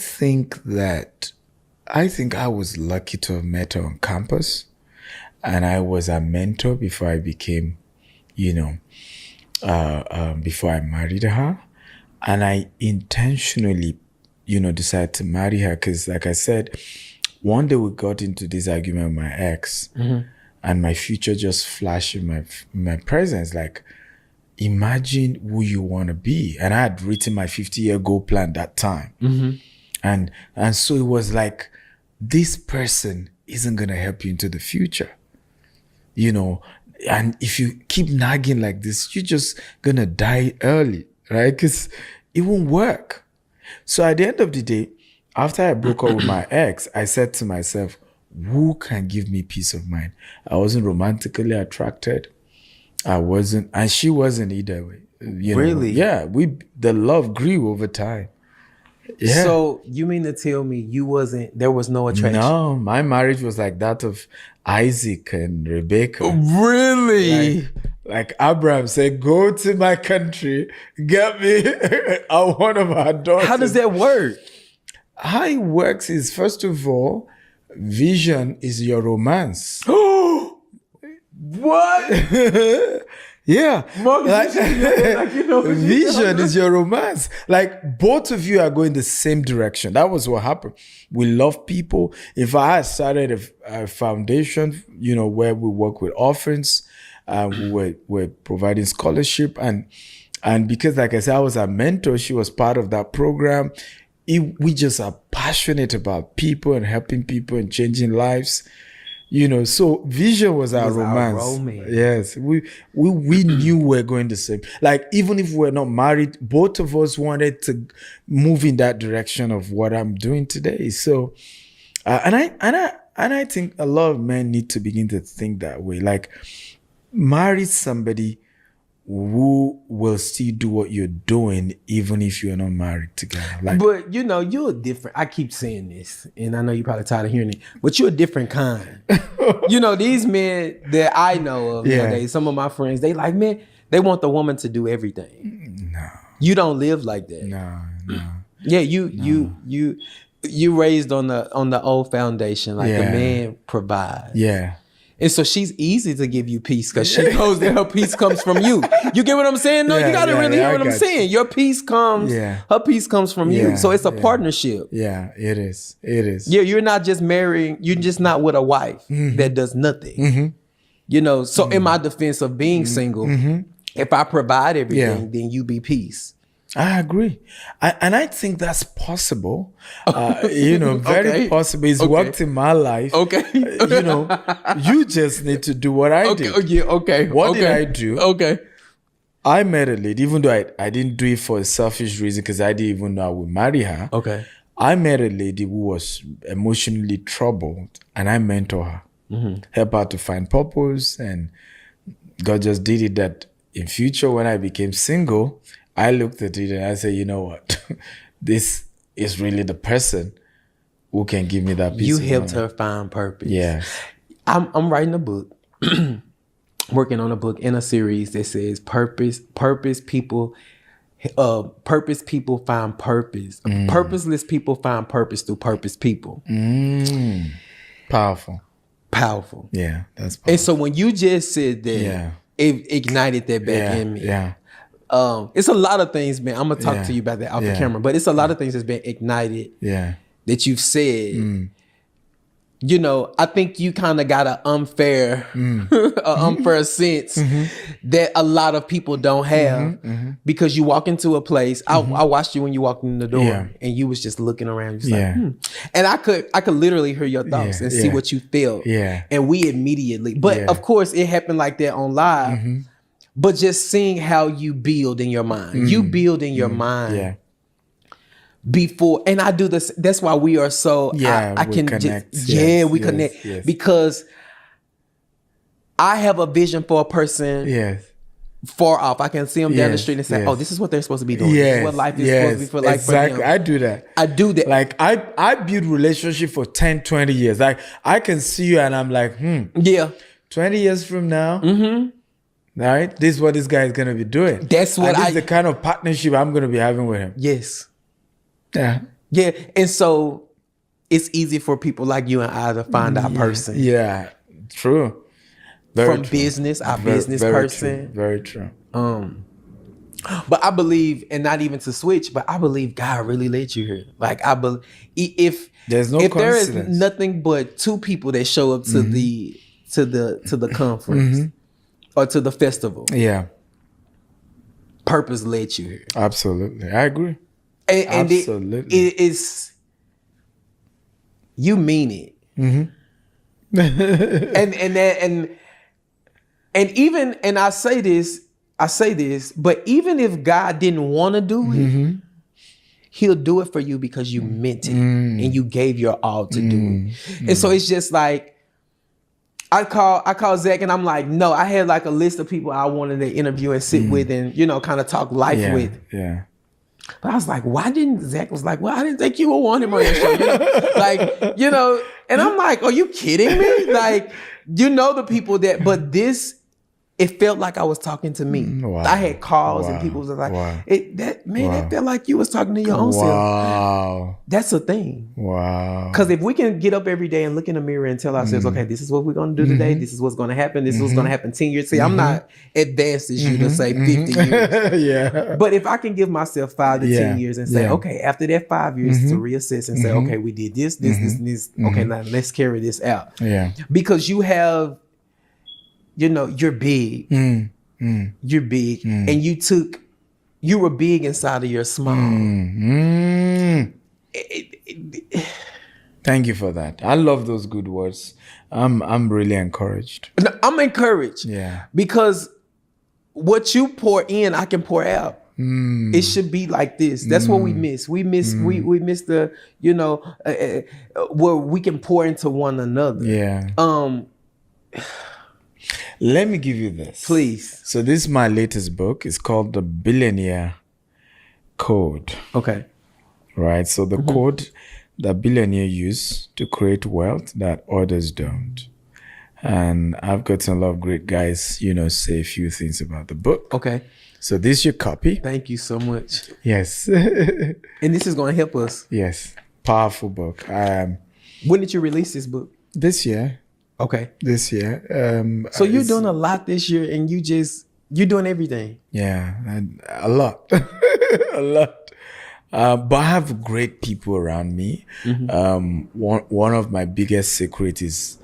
think I was lucky to have met her on campus, and I was a mentor before I became, before I married her, and I intentionally, decided to marry her because, like I said, one day we got into this argument with my ex. And my future just flashed in my presence. Like, imagine who you want to be. And I had written my 50-year goal plan that time. And so it was like, this person isn't going to help you into the future. And if you keep nagging like this, you're just going to die early, right? Because it won't work. So at the end of the day, after I broke up with my ex, I said to myself, who can give me peace of mind? I wasn't romantically attracted. I wasn't, and she wasn't either way. Really? Yeah, the love grew over time. Yeah. So you mean to tell me there was no attraction? No, my marriage was like that of Isaac and Rebecca. Really? Like Abraham said, go to my country, get me one of our daughters. How does that work? How it works is, first of all, vision is your romance. What? Yeah. Like, Vision is your romance. Like both of you are going the same direction. That was what happened. We love people. If I had started a foundation, where we work with orphans, we're providing scholarship, and because, like I said, I was a mentor, she was part of that program. We just are passionate about people and helping people and changing lives. So vision was our romance. Yes, we knew we're going the same. Like even if we're not married, both of us wanted to move in that direction of what I'm doing today. So, and I think a lot of men need to begin to think that way. Like marry somebody who will still do what you're doing even if you're not married together. Like, but you're different. I keep saying this, and I know you're probably tired of hearing it, but you're a different kind. These men that I know of nowadays, some of my friends, they like, man, they want the woman to do everything. No. You don't live like that. No. Yeah, you raised on the old foundation, like the man provides. Yeah. And so she's easy to give you peace because she knows that her peace comes from you. You get what I'm saying? No, you got to really hear what I'm saying. Your peace comes, her peace comes from you. So it's a partnership. Yeah, it is. It is. Yeah, you're not just marrying, you're just not with a wife that does nothing. So in my defense of being single, if I provide everything, then you be peace. I agree. And I think that's possible. Very possible. It's worked in my life. Okay. You just need to do what I did. Yeah, okay. What did I do? Okay. I met a lady, even though I didn't do it for a selfish reason because I didn't even know I would marry her. Okay. I met a lady who was emotionally troubled and I mentor her. Help her to find purpose, and God just did it that in future when I became single, I looked at it and I said, you know what? This is really the person who can give me that peace. You helped her find purpose. Yeah. I'm writing a book, working on a book in a series that says purpose people find purpose. Purposeless people find purpose through purpose people. Powerful. Yeah, that's powerful. And so when you just said that, it ignited that back in me. Yeah. It's a lot of things, man. I'm gonna talk to you about that off the camera, but it's a lot of things that's been ignited. That you've said. I think you kind of got an unfair sense that a lot of people don't have because you walk into a place. I watched you when you walked in the door and you was just looking around. Just like, and I could literally hear your thoughts and see what you felt. And we immediately, but of course it happened like that on live. But just seeing how you build in your mind, you build in your mind before, and I do this. That's why we are so. I can connect. We connect because I have a vision for a person. Far off, I can see them down the street and say, "Oh, this is what they're supposed to be doing. This is what life is supposed to be for." Like exactly, for them. I do that. Like I build relationship for 10, 20 years. Like I can see you and I'm like, 20 years from now. Right, this is what this guy is gonna be doing. That's what this is the kind of partnership I'm gonna be having with him. Yes. Yeah. And so it's easy for people like you and I to find our person. Yeah, true. From business, our business person. Very true. But I believe, and not even to switch, but I believe God really led you here. Like I believe, if there's no if there coincidence. is nothing but two people that show up to the conference or to the festival, purpose led you here. Absolutely, I agree. And absolutely, it is. You mean it. and even, and I say this, but even if God didn't want to do it, He'll do it for you because you meant it and you gave your all to do it. And so it's just like, I call Zach and I'm like, no, I had like a list of people I wanted to interview and sit with and, kind of talk life with. Yeah. But I was like, why didn't Zach was like, well, I didn't think you would want him on your show. And I'm like, are you kidding me? Like, the people but this it felt like I was talking to me. Wow. I had calls and Wow. people was like, Wow. that felt like you was talking to your own self. Wow. That's a thing. Wow. Because if we can get up every day and look in the mirror and tell ourselves, okay, this is what we're going to do today. This is what's going to happen. This is what's going to happen 10 years. See, I'm not advanced as you to say 50 years. Yeah. But if I can give myself 5 to 10 years and say, okay, after that 5 years to reassess and say, okay, we did this, and this. Okay, now let's carry this out. Yeah. Because you have, you're big. You're big. And you were big inside of your small. Thank you for that. I love those good words. I'm really encouraged. No, I'm encouraged. Yeah. Because what you pour in, I can pour out. It should be like this. That's what we miss. We miss the, where we can pour into one another. Yeah. Let me give you this. Please. So this is my latest book. It's called The Billionaire Code. Okay. Right? So the code that billionaires use to create wealth that others don't. And I've gotten a lot of great guys, say a few things about the book. Okay. So this is your copy. Thank you so much. Yes. And this is going to help us. Yes. Powerful book. When did you release this book? This year. Okay. This year. So you're doing a lot this year and you're doing everything. Yeah. And a lot. A lot. But I have great people around me. One of my biggest secrets is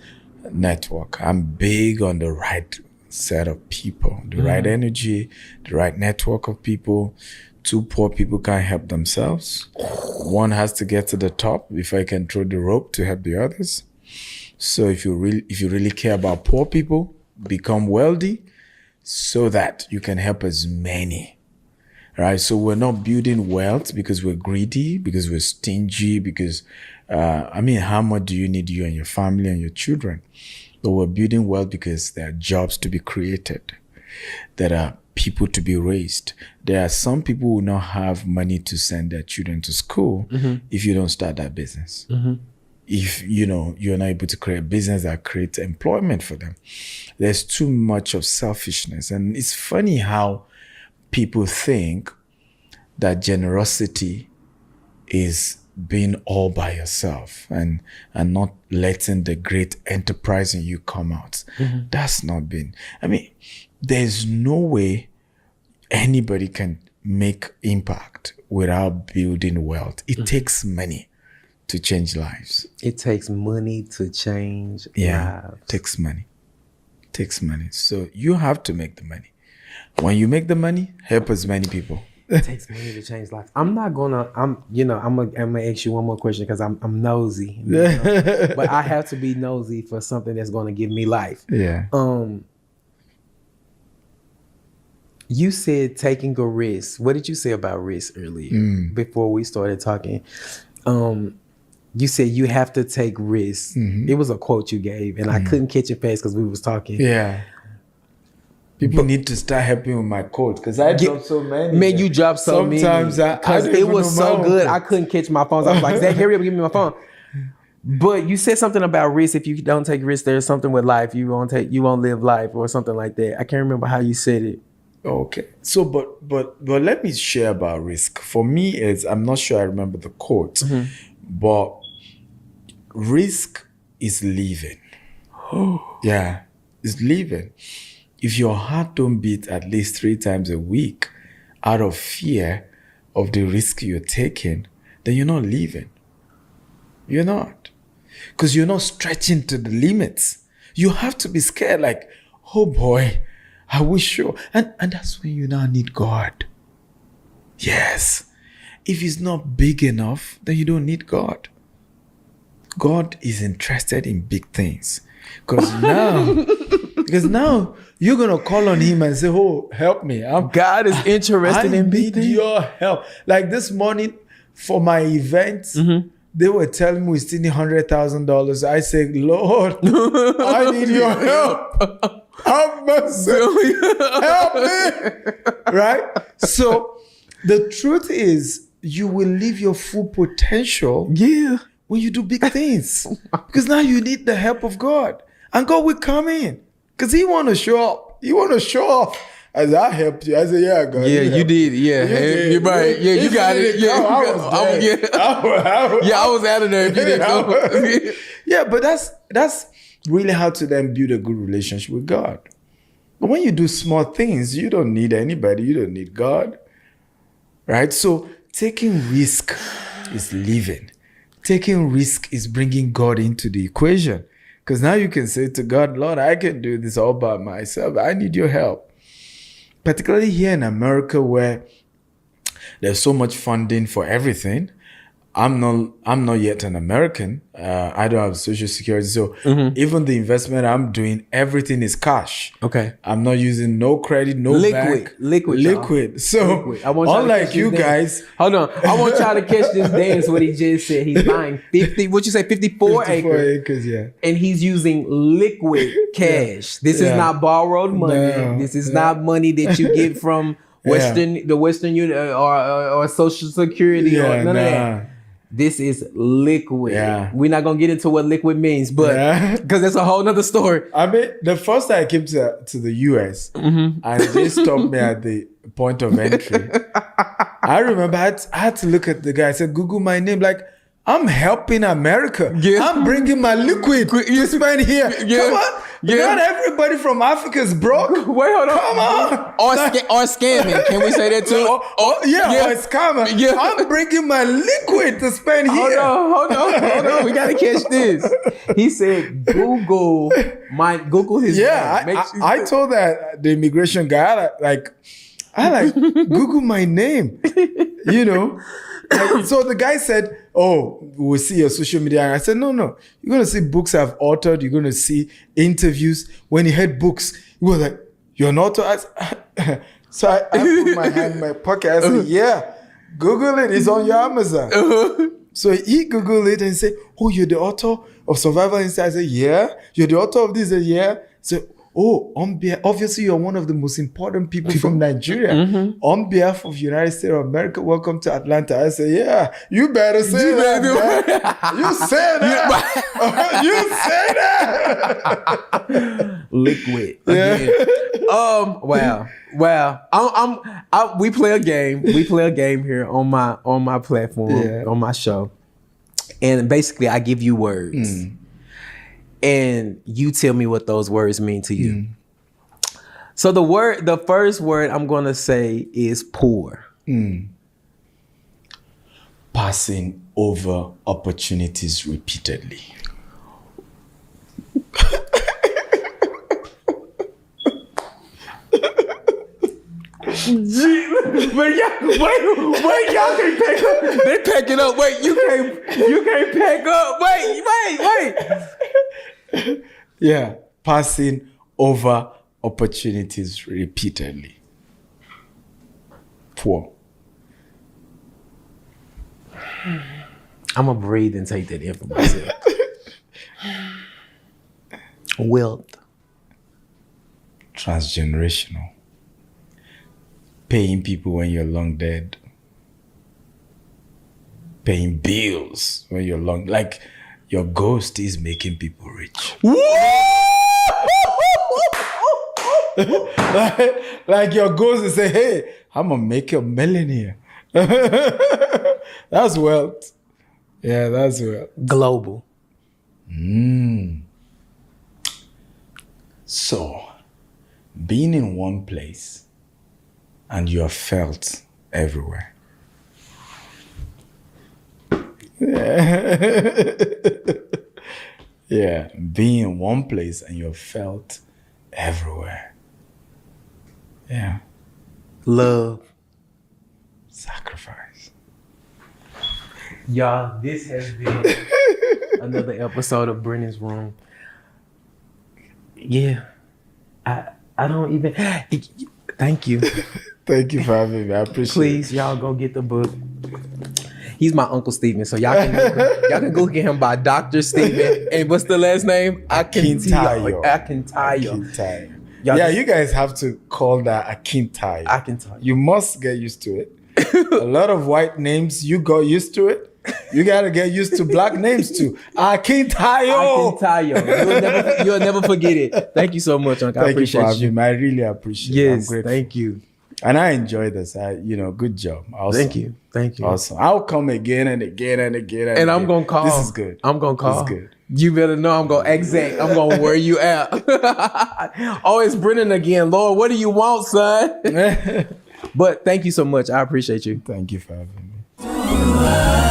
network. I'm big on the right set of people, the right energy, the right network of people. Two poor people can't help themselves. One has to get to the top before I can throw the rope to help the others. So if you really care about poor people, become wealthy so that you can help as many. Right? So we're not building wealth because we're greedy, because we're stingy, because how much do you need, you and your family and your children? But we're building wealth because there are jobs to be created. There are people to be raised. There are some people who will not have money to send their children to school if you don't start that business. If you're not able to create a business that creates employment for them. There's too much of selfishness. And it's funny how people think that generosity is being all by yourself and not letting the great enterprise in you come out. That's not been. There's no way anybody can make impact without building wealth. It takes money to change lives. It takes money to change lives. It takes money. It takes money. So you have to make the money. When you make the money, help as many people. It takes money to change lives. I'm gonna ask you one more question because I'm nosy. But I have to be nosy for something that's gonna give me life. Yeah. You said taking a risk. What did you say about risk earlier before we started talking? You said you have to take risks. It was a quote you gave, and I couldn't catch it fast because we was talking. Yeah. People need to start helping with my quote because I dropped so many. Man, you dropped so many. Sometimes because it was so good, I couldn't catch my phone. So I was like, Zach, hurry up, give me my phone. But you said something about risk. If you don't take risks, there's something with life. You won't live life or something like that. I can't remember how you said it. Okay. So, but let me share about risk. For me, I'm not sure I remember the quote, but risk is living. Yeah, it's living. If your heart don't beat at least 3 times a week out of fear of the risk you're taking, then you're not living. You're not. Because you're not stretching to the limits. You have to be scared like, oh boy, I wish so. And that's when you now need God. Yes. If it's not big enough, then you don't need God. God is interested in big things. Because now you're going to call on him and say, oh, help me. God is interested in big things. I need your help. Like this morning for my event, they were telling me we still need $100,000. I said, Lord, I need your help. Have mercy. Help me. Right? So the truth is you will live your full potential when you do big things. Because now you need the help of God. And God will come in. Because he want to show up. You want to show off? I said, I helped you. I said, yeah, God. Yeah, you did. Yeah, you're right. Yeah, you got it. Yeah, I was out of there if you didn't come. Yeah, but that's really how to then build a good relationship with God. But when you do small things, you don't need anybody. You don't need God. Right? So taking risk is living. Taking risk is bringing God into the equation. Because now you can say to God, Lord, I can do this all by myself. I need your help. Particularly here in America where there's so much funding for everything. I'm not yet an American. I don't have Social Security. So even the investment I'm doing, everything is cash. Okay. I'm not using no credit, no bank. Liquid. So liquid. unlike you guys. Hold on. I want y'all to catch this dance what he just said. He's buying 54 acres. Yeah. And he's using liquid cash. This is not borrowed money. No. This is not money that you get from the Western Union or Social Security or none of that. This is liquid. Yeah. We're not gonna get into what liquid means, but because that's a whole nother story. I mean, the first time I came to the US and they stopped me at the point of entry, I remember I had to look at the guy. I said, Google my name. Like, I'm helping America. Yeah. I'm bringing my liquid you spend here. Yeah. Come on. Yeah. Not everybody from Africa is broke. Wait, hold on. Come on. Or scamming. Can we say that too? Or scamming. Yeah. I'm bringing my liquid to spend here. Hold on. We gotta catch this. He said, Google his name. I told the immigration guy, I Google my name. You know. So the guy said, oh, we'll see your social media. And I said, no. You're going to see books I've authored. You're going to see interviews. When he heard books, he was like, you're an author? So I put my hand in my pocket. I said, yeah, Google it. It's on your Amazon. So he Googled it and said, oh, you're the author of Survival Instinct? I said, yeah. You're the author of this? Yeah. So, obviously you're one of the most important people from Nigeria. On behalf of United States of America, welcome to Atlanta. I say, yeah, you better say that. You say that. You say that. Liquid. Again. Wow. We play a game. We play a game here on my platform, on my show. And basically I give you words. And you tell me what those words mean to you. So the first word I'm gonna say is poor. Passing over opportunities repeatedly. Wait, y'all can't pack up. They packing up. Wait, you can't pack up. Wait. Yeah, passing over opportunities repeatedly. Poor. I'm gonna breathe and take that in for myself. Wealth. Transgenerational. Paying people when you're long dead. Paying bills when you're long. Like, your ghost is making people rich. like your ghost is saying, hey, I'm going to make you a millionaire. That's wealth. Yeah, that's wealth. Global. So, being in one place and you are felt everywhere. Yeah, being in one place and you're felt everywhere. Yeah. Love. Sacrifice. Y'all, this has been another episode of Brennen's Room. Yeah. I don't even... Thank you. Thank you for having me. I appreciate it. Please, y'all go get the book. He's my Uncle Stephen, so y'all can go get him by Dr. Stephen. And what's the last name? Akintayo. Akintayo. Yeah, you guys have to call that Akintayo. Akintayo. You must get used to it. A lot of white names, you got used to it. You gotta get used to black names too. Akintayo. You'll never forget it. Thank you so much, Uncle. I Thank you for appreciate having you. me. I really appreciate it. Yes, I'm grateful. thank you. And I enjoy this. Good job. Awesome. Thank you. Awesome. I'll come again and again and again And I'm gonna call. This is good. I'm gonna call. This is good. You better know I'm gonna I'm gonna wear you out. Oh, it's Brennen again. Lord, what do you want, son? But thank you so much. I appreciate you. Thank you for having me.